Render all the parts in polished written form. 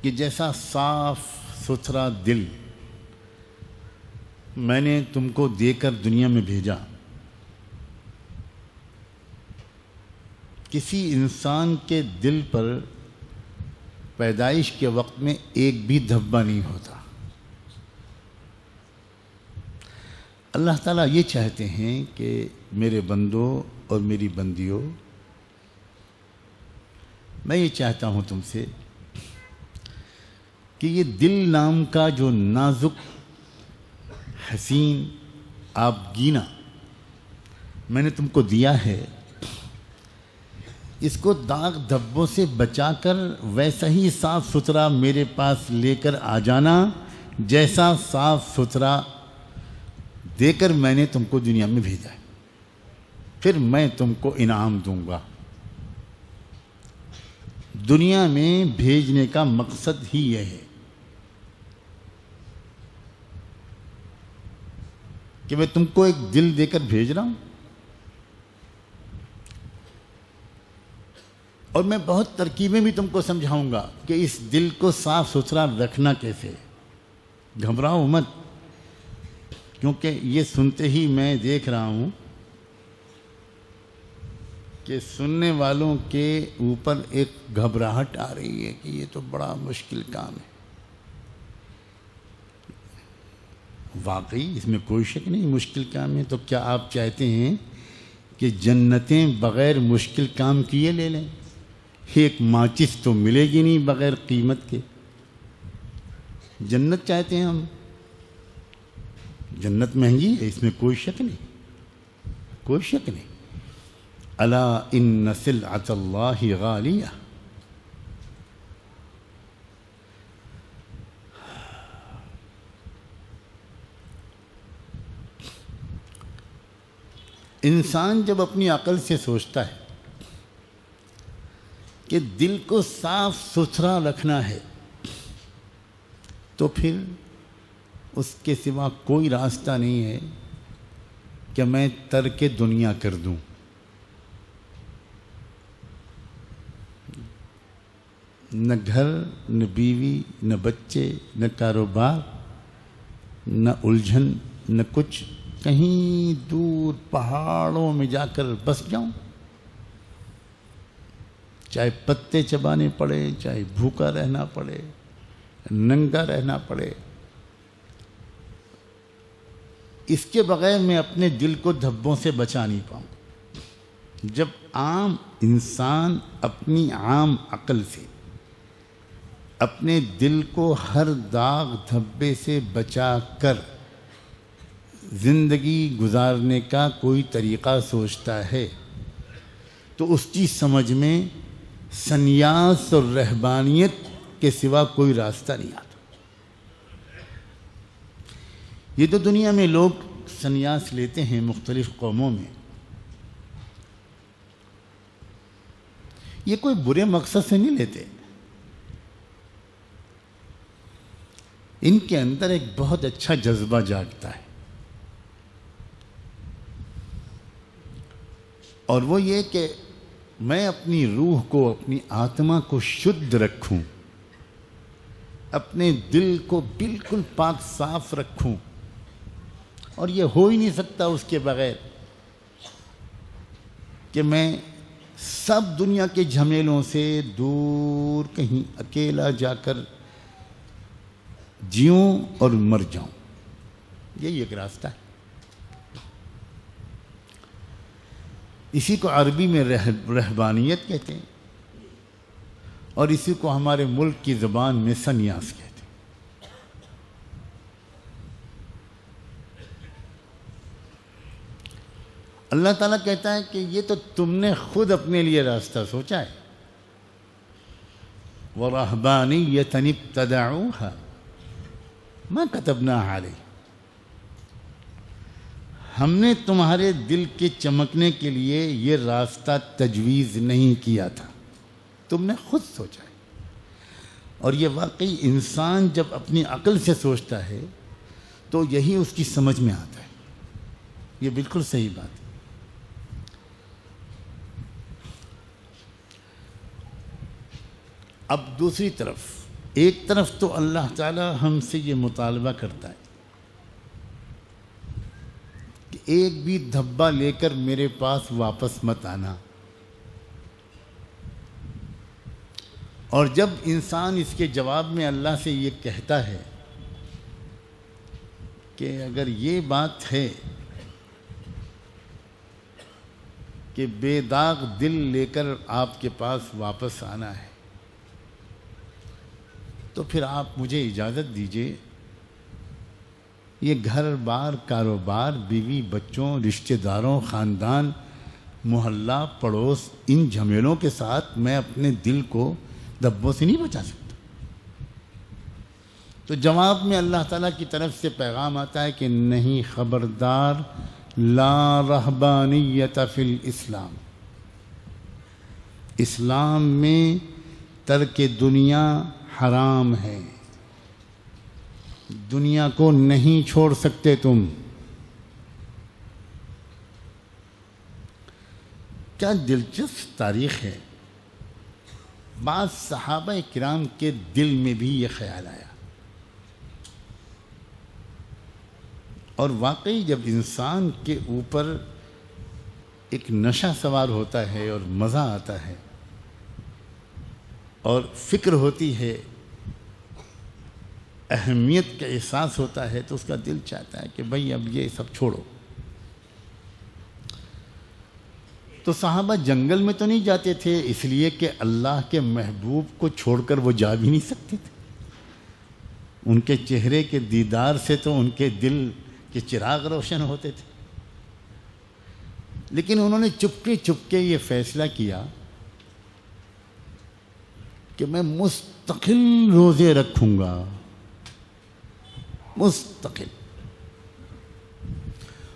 کہ جیسا صاف ستھرا دل میں نے تم کو دے کر دنیا میں بھیجا، کسی انسان کے دل پر پیدائش کے وقت میں ایک بھی دھبا نہیں ہوتا۔ اللہ تعالیٰ یہ چاہتے ہیں کہ میرے بندوں اور میری بندیوں، میں یہ چاہتا ہوں تم سے کہ یہ دل نام کا جو نازک حسین آبگینہ میں نے تم کو دیا ہے، اس کو داغ دھبوں سے بچا کر ویسا ہی صاف ستھرا میرے پاس لے کر آ جانا جیسا صاف ستھرا دے کر میں نے تم کو دنیا میں بھیجا ہے، پھر میں تم کو انعام دوں گا۔ دنیا میں بھیجنے کا مقصد ہی یہ ہے کہ میں تم کو ایک دل دے کر بھیج رہا ہوں، اور میں بہت ترکیبیں بھی تم کو سمجھاؤں گا کہ اس دل کو صاف ستھرا رکھنا کیسے۔ گھبراؤ مت، کیونکہ یہ سنتے ہی میں دیکھ رہا ہوں کہ سننے والوں کے اوپر ایک گھبراہٹ آ رہی ہے کہ یہ تو بڑا مشکل کام ہے۔ واقعی اس میں کوئی شک نہیں مشکل کام ہے۔ تو کیا آپ چاہتے ہیں کہ جنتیں بغیر مشکل کام کیے لے لیں؟ ایک ماچس تو ملے گی نہیں بغیر قیمت کے۔ جنت چاہتے ہیں ہم، جنت مہنگی ہے، اس میں کوئی شک نہیں، کوئی شک نہیں۔ الا ان سلعۃ اللہ غالیہ۔ انسان جب اپنی عقل سے سوچتا ہے کہ دل کو صاف ستھرا رکھنا ہے، تو پھر اس کے سوا کوئی راستہ نہیں ہے کہ میں ترک دنیا کر دوں۔ نہ گھر، نہ بیوی، نہ بچے، نہ کاروبار، نہ الجھن، نہ کچھ، کہیں دور پہاڑوں میں جا کر بس جاؤں، چاہے پتے چبانے پڑے، چاہے بھوکا رہنا پڑے، ننگا رہنا پڑے، اس کے بغیر میں اپنے دل کو دھبوں سے بچا نہیں پاؤں۔ جب عام انسان اپنی عام عقل سے اپنے دل کو ہر داغ دھبے سے بچا کر زندگی گزارنے کا کوئی طریقہ سوچتا ہے، تو اس کی سمجھ میں سنیاس اور رہبانیت کے سوا کوئی راستہ نہیں آتا۔ یہ تو دنیا میں لوگ سنیاس لیتے ہیں مختلف قوموں میں، یہ کوئی برے مقصد سے نہیں لیتے، ان کے اندر ایک بہت اچھا جذبہ جاگتا ہے، اور وہ یہ کہ میں اپنی روح کو، اپنی آتما کو شدھ رکھوں، اپنے دل کو بالکل پاک صاف رکھوں، اور یہ ہو ہی نہیں سکتا اس کے بغیر کہ میں سب دنیا کے جھمیلوں سے دور کہیں اکیلا جا کر جیوں اور مر جاؤں۔ یہی ایک راستہ ہے۔ اسی کو عربی میں رہبانیت کہتے ہیں، اور اسی کو ہمارے ملک کی زبان میں سنیاس کہتے ہیں۔ اللہ تعالیٰ کہتا ہے کہ یہ تو تم نے خود اپنے لیے راستہ سوچا ہے۔ وَرَهْبَانِيَّةً ابْتَدَعُوهَا مَا كَتَبْنَاهَا عَلَيْهِمْ۔ ہم نے تمہارے دل کے چمکنے کے لیے یہ راستہ تجویز نہیں کیا تھا، تم نے خود سوچا ہے۔ اور یہ واقعی انسان جب اپنی عقل سے سوچتا ہے تو یہی اس کی سمجھ میں آتا ہے۔ یہ بالکل صحیح بات ہے۔ اب دوسری طرف ایک طرف تو اللہ تعالی ہم سے یہ مطالبہ کرتا ہے کہ ایک بھی دھبا لے کر میرے پاس واپس مت آنا، اور جب انسان اس کے جواب میں اللہ سے یہ کہتا ہے کہ اگر یہ بات ہے کہ بے داغ دل لے کر آپ کے پاس واپس آنا ہے تو پھر آپ مجھے اجازت دیجیے، یہ گھر بار، کاروبار، بیوی بچوں، رشتہ داروں، خاندان، محلہ، پڑوس، ان جھمیلوں کے ساتھ میں اپنے دل کو دھبوں سے نہیں بچا سکتا۔ تو جواب میں اللہ تعالیٰ کی طرف سے پیغام آتا ہے کہ نہیں، خبردار، لا رہبانیت فی الاسلام، اسلام میں ترک دنیا حرام ہے، دنیا کو نہیں چھوڑ سکتے تم۔ کیا دلچسپ تاریخ ہے، بعض صحابہ کرام کے دل میں بھی یہ خیال آیا، اور واقعی جب انسان کے اوپر ایک نشہ سوار ہوتا ہے اور مزہ آتا ہے اور فکر ہوتی ہے، اہمیت کا احساس ہوتا ہے، تو اس کا دل چاہتا ہے کہ بھئی اب یہ سب چھوڑو۔ تو صحابہ جنگل میں تو نہیں جاتے تھے اس لیے کہ اللہ کے محبوب کو چھوڑ کر وہ جا بھی نہیں سکتے تھے، ان کے چہرے کے دیدار سے تو ان کے دل کے چراغ روشن ہوتے تھے، لیکن انہوں نے چپکے چپکے یہ فیصلہ کیا کہ میں مستقل روزے رکھوں گا، مستقل،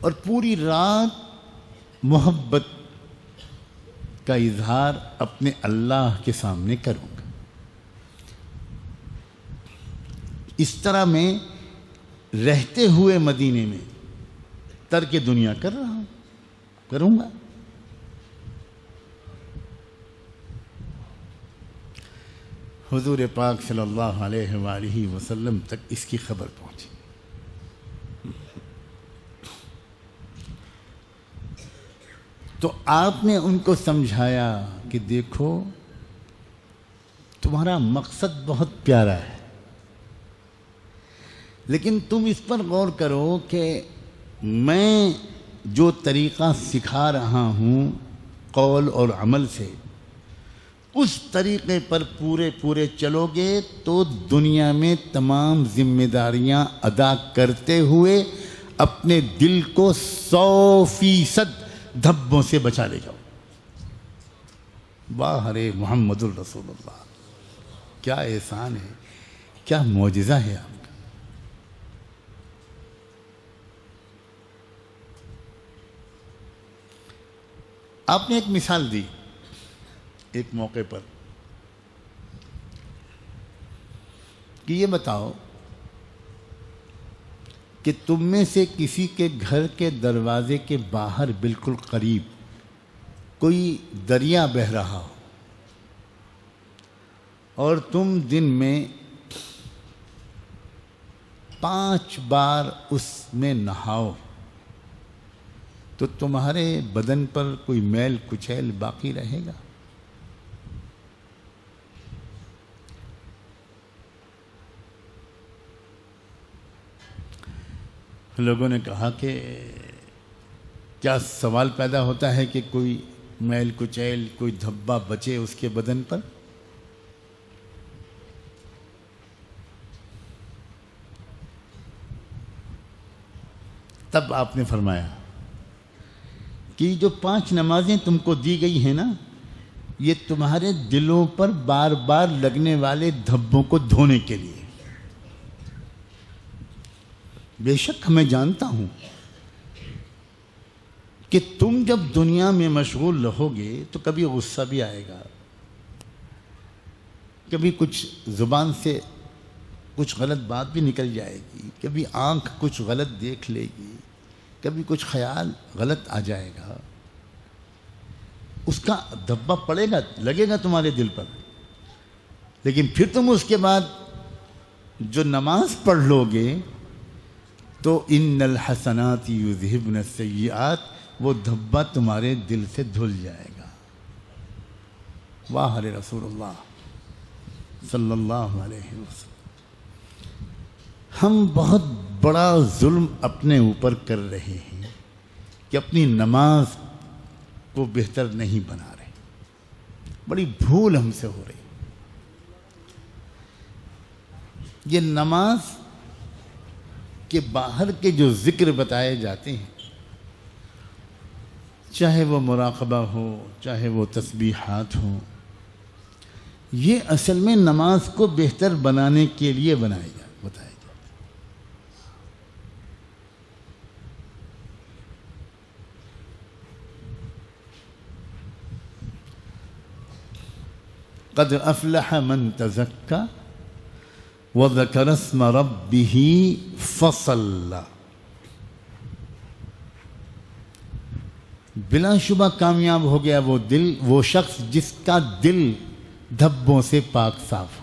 اور پوری رات محبت کا اظہار اپنے اللہ کے سامنے کروں گا۔ اس طرح میں رہتے ہوئے مدینے میں ترک دنیا کر رہا ہوں، کروں گا۔ حضور پاک صلی اللہ علیہ وآلہ وسلم تک اس کی خبر پہنچی۔ تو آپ نے ان کو سمجھایا کہ دیکھو، تمہارا مقصد بہت پیارا ہے، لیکن تم اس پر غور کرو کہ میں جو طریقہ سکھا رہا ہوں قول اور عمل سے، اس طریقے پر پورے چلو گے تو دنیا میں تمام ذمہ داریاں ادا کرتے ہوئے اپنے دل کو 100% دھبوں سے بچا لے جاؤ۔ واہ رے محمد الرسول اللہ، کیا احسان ہے، کیا معجزہ ہے آپ کا۔ آپ نے ایک مثال دی ایک موقع پر کہ یہ بتاؤ کہ تم میں سے کسی کے گھر کے دروازے کے باہر بالکل قریب کوئی دریا بہہ رہا ہو اور تم دن میں 5 بار اس میں نہاؤ تو تمہارے بدن پر کوئی میل کچیل باقی رہے گا؟ لوگوں نے کہا کہ کیا سوال پیدا ہوتا ہے کہ کوئی میل کچیل، کوئی دھبا بچے اس کے بدن پر؟ تب آپ نے فرمایا کہ جو 5 نمازیں تم کو دی گئی ہیں نا، یہ تمہارے دلوں پر بار بار لگنے والے دھبوں کو دھونے کے لیے۔ بے شک میں جانتا ہوں کہ تم جب دنیا میں مشغول رہو گے تو کبھی غصہ بھی آئے گا، کبھی کچھ زبان سے کچھ غلط بات بھی نکل جائے گی، کبھی آنکھ کچھ غلط دیکھ لے گی، کبھی کچھ خیال غلط آ جائے گا، اس کا دھبا پڑے گا، لگے گا تمہارے دل پر، لیکن پھر تم اس کے بعد جو نماز پڑھ لو گے تو ان الحسنات یذہبن السیئات، وہ دھبا تمہارے دل سے دھل جائے گا۔ واہ رسول اللہ صلی اللہ علیہ وسلم۔ ہم بہت بڑا ظلم اپنے اوپر کر رہے ہیں کہ اپنی نماز کو بہتر نہیں بنا رہے، بڑی بھول ہم سے ہو رہی۔ یہ نماز کے باہر کے جو ذکر بتائے جاتے ہیں، چاہے وہ مراقبہ ہو، چاہے وہ تسبیحات ہوں، یہ اصل میں نماز کو بہتر بنانے کے لیے بتائے جاتے۔ قد افلح من تزکا وذکر اسم ربہ فصلی، بلا شبہ کامیاب ہو گیا وہ شخص جس کا دل دھبوں سے پاک صاف